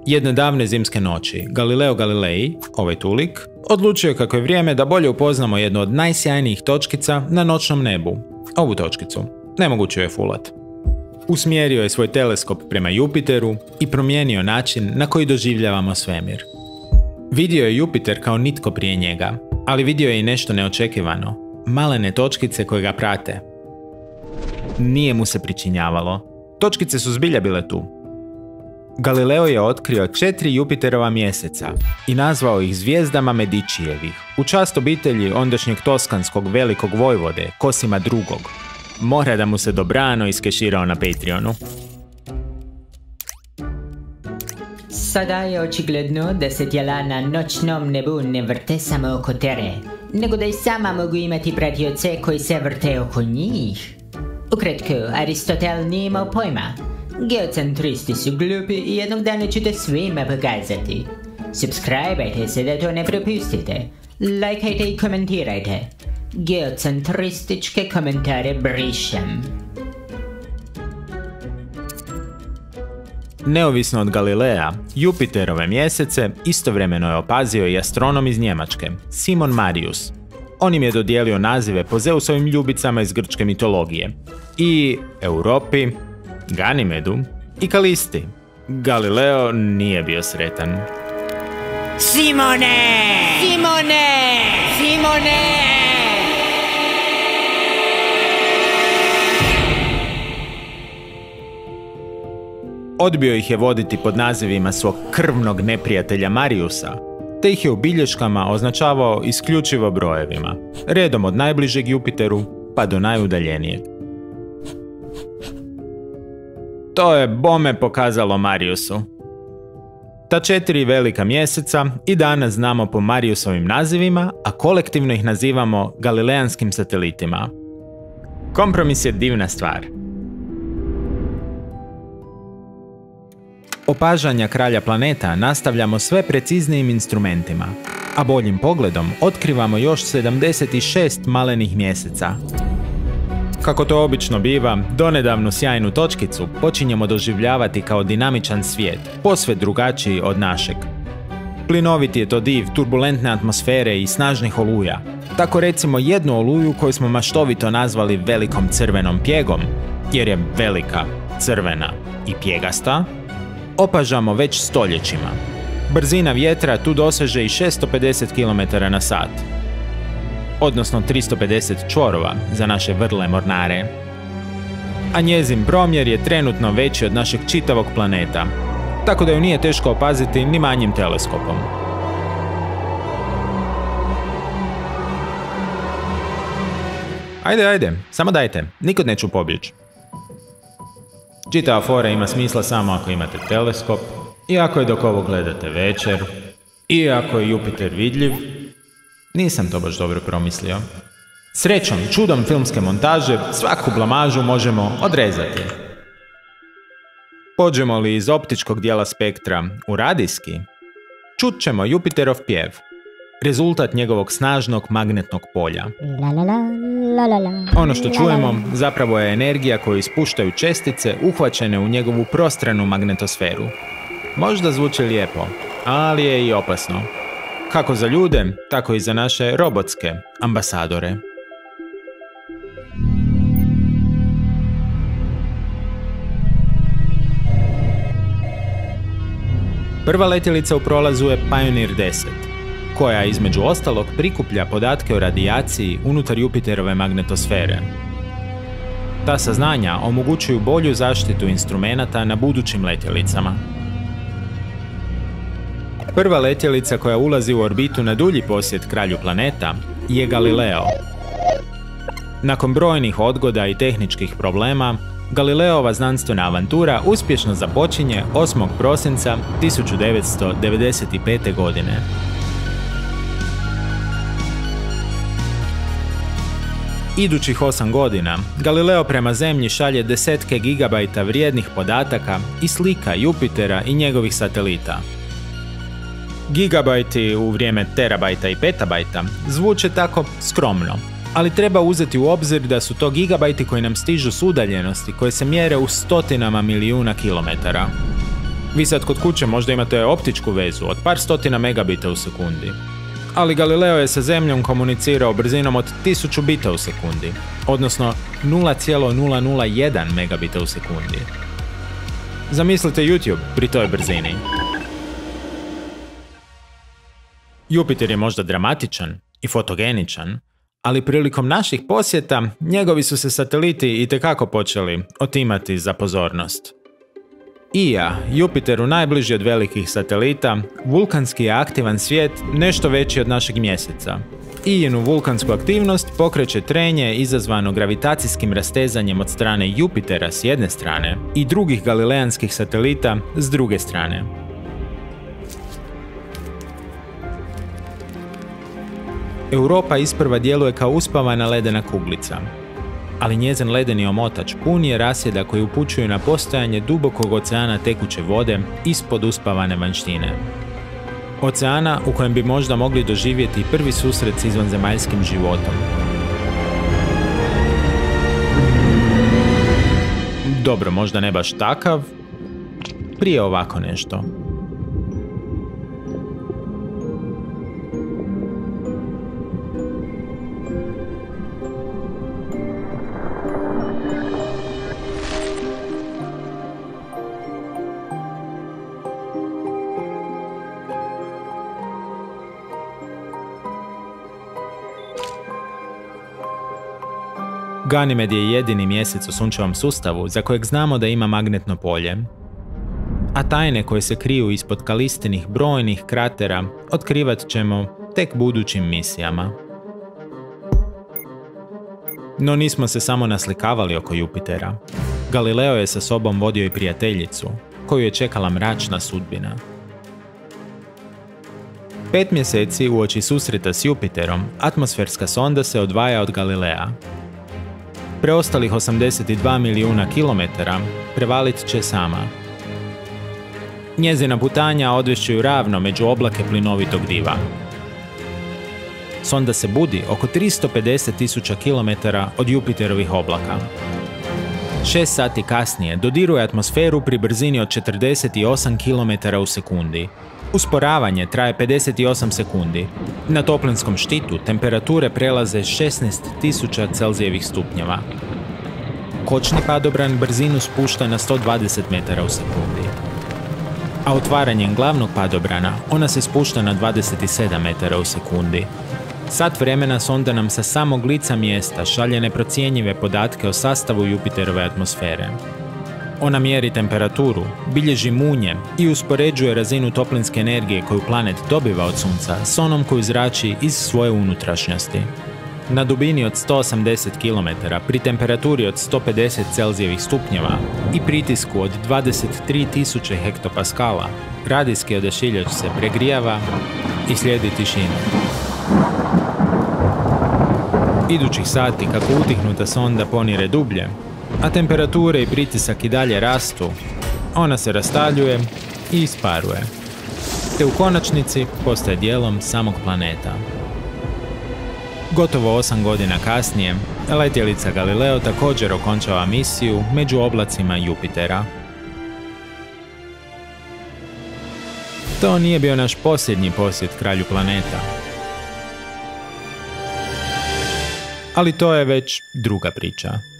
Jedne davne zimske noći, Galileo Galilei, ovaj tulik, odlučio je kako je vrijeme da bolje upoznamo jednu od najsjajnijih točkica na noćnom nebu. Ovu točkicu. Nemoguće je fulat. Usmjerio je svoj teleskop prema Jupiteru i promijenio način na koji doživljavamo svemir. Vidio je Jupiter kao nitko prije njega, ali vidio je i nešto neočekivano. Malene točkice koje ga prate. Nije mu se pričinjavalo. Točkice su zbilja bile tu. Galileo je otkrio 4 Jupiterova mjeseca i nazvao ih zvijezdama Medičijevih, u čast obitelji ondašnjeg toskanskog velikog vojvode Cosima II. Mora da mu se dobrano iskeširao na Patreonu. Sada je očigledno da se tijela na noćnom nebu ne vrte samo oko Tere, nego da i sama mogu imati pratioce koji se vrte oko njih. Ukratko, Aristotel nije imao pojma. Geocentristi su glupi i jednog dana ću to svima pokazati. Subscribeajte se da to ne propustite. Lajkajte i komentirajte. Geocentrističke komentare brišem. Neovisno od Galilea, Jupiterove mjesece istovremeno je opazio i astronom iz Njemačke, Simon Marius. On im je dodijelio nazive po Zeusovim ljubicama iz grčke mitologije. I Europi, Ganimedu i Kalisti. Galileo nije bio sretan. Simone! Simone! Simone! Odbio ih je voditi pod nazivima svog krvnog neprijatelja Mariusa, te ih je u bilješkama označavao isključivo brojevima, redom od najbližeg Jupiteru pa do najudaljenijeg. To je bome pokazalo Mariusu. Ta 4 velika mjeseca i danas znamo po Mariusovim nazivima, a kolektivno ih nazivamo galilejanskim satelitima. Kompromis je divna stvar. Opažanja kralja planeta nastavljamo sve preciznijim instrumentima, a boljim pogledom otkrivamo još 76 malenih mjeseca. Kako to obično biva, donedavnu sjajnu točkicu počinjemo doživljavati kao dinamičan svijet, posve drugačiji od našeg. Plinoviti je to div turbulentne atmosfere i snažnih oluja. Tako recimo jednu oluju koju smo maštovito nazvali velikom crvenom pjegom, jer je velika, crvena i pjegasta, opažamo već stoljećima. Brzina vjetra tu doseže i 650 km/h. Odnosno 350 čvorova za naše vrle mornare. A njezin promjer je trenutno veći od našeg čitavog planeta, tako da ju nije teško opaziti ni manjim teleskopom. Ajde, samo dajte, nikud neću pobjeći. Čitava fora ima smisla samo ako imate teleskop, i ako je dok ovo gledate večer, i ako je Jupiter vidljiv. Nisam to baš dobro promislio. Srećom, čudom filmske montaže, svaku blamažu možemo odrezati. Pođemo li iz optičkog dijela spektra u radijski, čut ćemo Jupiterov pjev, rezultat njegovog snažnog magnetnog polja. Ono što čujemo zapravo je energija koju ispuštaju čestice uhvaćene u njegovu prostranu magnetosferu. Možda zvuči lijepo, ali je i opasno. Kako za ljude, tako i za naše robotske ambasadore. Prva letjelica u prolazu je Pioneer 10, koja između ostalog prikuplja podatke o radijaciji unutar Jupiterove magnetosfere. Ta saznanja omogućuju bolju zaštitu instrumenata na budućim letjelicama. Prva letjelica koja ulazi u orbitu na dulji posjet kralju planeta je Galileo. Nakon brojnih odgoda i tehničkih problema, Galileova znanstvena avantura uspješno započinje 8. prosinca 1995. godine. Idućih 8 godina, Galileo prema Zemlji šalje desetke gigabajta vrijednih podataka i slika Jupitera i njegovih satelita. Gigabajti u vrijeme terabajta i petabajta zvuče tako skromno, ali treba uzeti u obzir da su to gigabajti koji nam stižu s udaljenosti koje se mjere u stotinama milijuna kilometara. Vi sad kod kuće možda imate optičku vezu od par stotina megabita u sekundi. Ali Galileo je sa Zemljom komunicirao brzinom od 1000 bita u sekundi, odnosno 0,001 megabita u sekundi. Zamislite YouTube pri toj brzini. Jupiter je možda dramatičan i fotogeničan, ali prilikom naših posjeta njegovi su se sateliti itekako počeli otimati za pozornost. Ija, Jupiteru najbliži od velikih satelita, vulkanski je aktivan svijet nešto veći od našeg mjeseca. Ijinu vulkansku aktivnost pokreće trenje izazvano gravitacijskim rastezanjem od strane Jupitera s jedne strane i drugih galilejanskih satelita s druge strane. Europa isprva djeluje kao uspavana ledena kuglica, ali njezin ledeni omotač pun je rasjeda koji upućuju na postojanje dubokog oceana tekuće vode ispod uspavane vanjštine. Oceana u kojem bi možda mogli doživjeti prvi susret s izvanzemaljskim životom. Dobro, možda ne baš takav, prije ovako nešto. Ganymed je jedini mjesec u sunčevom sustavu za kojeg znamo da ima magnetno polje. A tajne koje se kriju ispod Kalistinih brojnih kratera otkrivat ćemo tek budućim misijama. No nismo se samo naslikavali oko Jupitera. Galileo je sa sobom vodio i prijateljicu, koju je čekala mračna sudbina. 5 mjeseci uoči susreta s Jupiterom, atmosferska sonda se odvaja od Galilea. Preostalih 82 milijuna kilometara prevalit će sama. Njezina putanja odvešću ju ravno među oblake plinovitog diva. Sonda se budi oko 350.000 km od Jupiterovih oblaka. 6 sati kasnije dodiruje atmosferu pri brzini od 48 km u sekundi. Usporavanje traje 58 sekundi. Na toplinskom štitu temperature prelaze 16.000 Celzijevih stupnjeva. Kočni padobran brzinu spušta na 120 metara u sekundi. A otvaranjem glavnog padobrana ona se spušta na 27 metara u sekundi. Sat vremena sonda nam sa samog lica mjesta šalje neprocjenjive podatke o sastavu Jupiterove atmosfere. Ona mjeri temperaturu, bilježi munje i uspoređuje razinu toplinske energije koju planet dobiva od Sunca s onom koju zrači iz svoje unutrašnjosti. Na dubini od 180 km, pri temperaturi od 150 Celzijevih stupnjeva i pritisku od 23.000 hektopaskala, radijski odašiljač se pregrijava i slijedi tišina. Idućih sati, kako utihnuta sonda ponire dublje, a temperature i pritisak i dalje rastu, ona se rastaljuje i isparuje, te u konačnici postaje dijelom samog planeta. Gotovo 8 godina kasnije, letjelica Galileo također okončava misiju među oblacima Jupitera. To nije bio naš posljednji posjet kralju planeta. Ali to je već druga priča.